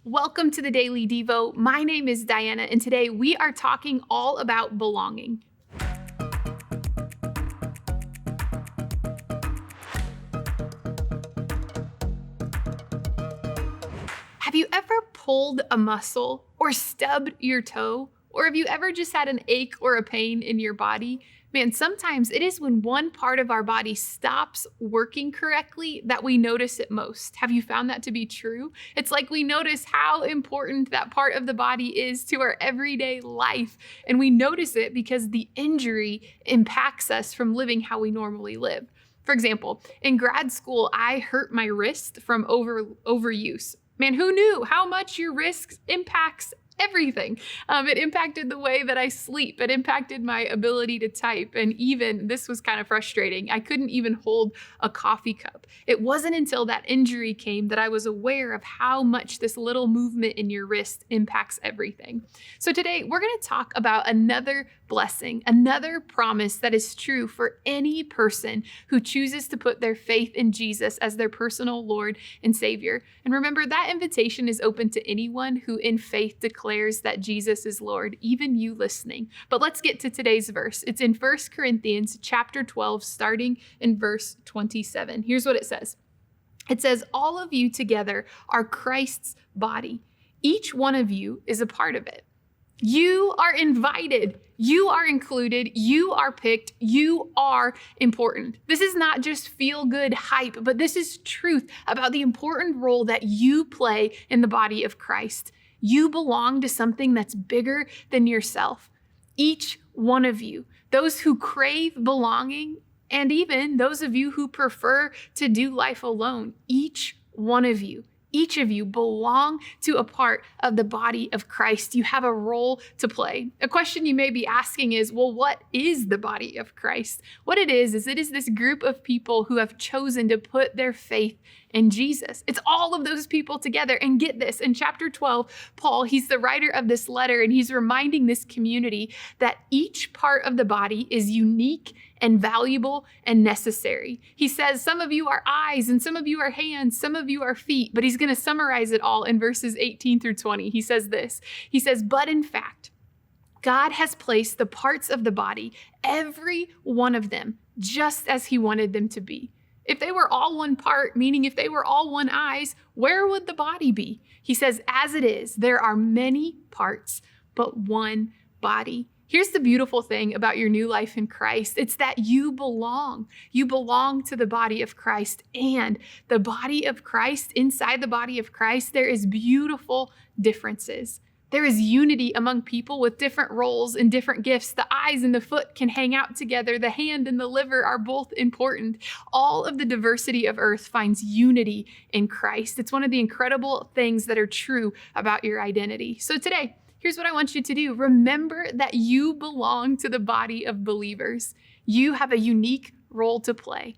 Welcome to the Daily Devo. My name is Diana, and today we are talking all about belonging. Have you ever pulled a muscle or stubbed your toe? Or have you ever just had an ache or a pain in your body? Man, sometimes it is when one part of our body stops working correctly that we notice it most. Have you found that to be true? It's like we notice how important that part of the body is to our everyday life. And we notice it because the injury impacts us from living how we normally live. For example, in grad school, I hurt my wrist from overuse. Man, who knew how much your wrist impacts everything? It impacted the way that I sleep. It impacted my ability to type. And even, this was kind of frustrating, I couldn't even hold a coffee cup. It wasn't until that injury came that I was aware of how much this little movement in your wrist impacts everything. So today, we're going to talk about another blessing, another promise that is true for any person who chooses to put their faith in Jesus as their personal Lord and Savior. And remember, that invitation is open to anyone who in faith declares that Jesus is Lord, even you listening. But let's get to today's verse. It's in 1 Corinthians chapter 12, starting in verse 27. Here's what it says. It says, "All of you together are Christ's body. Each one of you is a part of it. You are invited. You are included. You are picked. You are important." This is not just feel-good hype, but this is truth about the important role that you play in the body of Christ. You belong to something that's bigger than yourself. Each one of you, those who crave belonging, and even those of you who prefer to do life alone, each of you belong to a part of the body of Christ. You have a role to play. A question you may be asking is, well, what is the body of Christ? What it is this group of people who have chosen to put their faith in Jesus. It's all of those people together. And get this, in chapter 12, Paul, he's the writer of this letter, and he's reminding this community that each part of the body is unique and valuable and necessary. He says, some of you are eyes, and some of you are hands, some of you are feet, but he's going to summarize it all in verses 18 through 20. He says this, he says, "But in fact, God has placed the parts of the body, every one of them, just as he wanted them to be. If they were all one part, meaning if they were all one eyes, where would the body be?" He says, "As it is, there are many parts, but one body." Here's the beautiful thing about your new life in Christ. It's that you belong. You belong to the body of Christ, and the body of Christ, inside the body of Christ, there is beautiful differences. There is unity among people with different roles and different gifts. The eyes and the foot can hang out together. The hand and the liver are both important. All of the diversity of earth finds unity in Christ. It's one of the incredible things that are true about your identity. So today, here's what I want you to do. Remember that you belong to the body of believers. You have a unique role to play.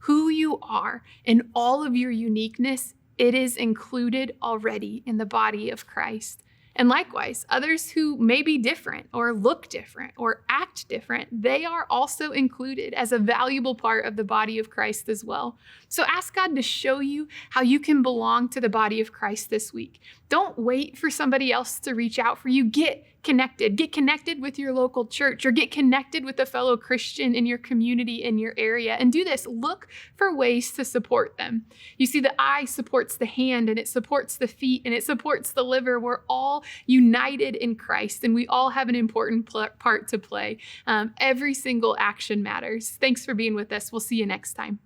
Who you are and all of your uniqueness, it is included already in the body of Christ. And likewise, others who may be different or look different or act different, they are also included as a valuable part of the body of Christ as well. So ask God to show you how you can belong to the body of Christ this week. Don't wait for somebody else to reach out for you. Get connected. Get connected with your local church, or get connected with a fellow Christian in your community, in your area. And do this. Look for ways to support them. You see, the eye supports the hand, and it supports the feet, and it supports the liver. We're all united in Christ, and we all have an important part to play. Every single action matters. Thanks for being with us. We'll see you next time.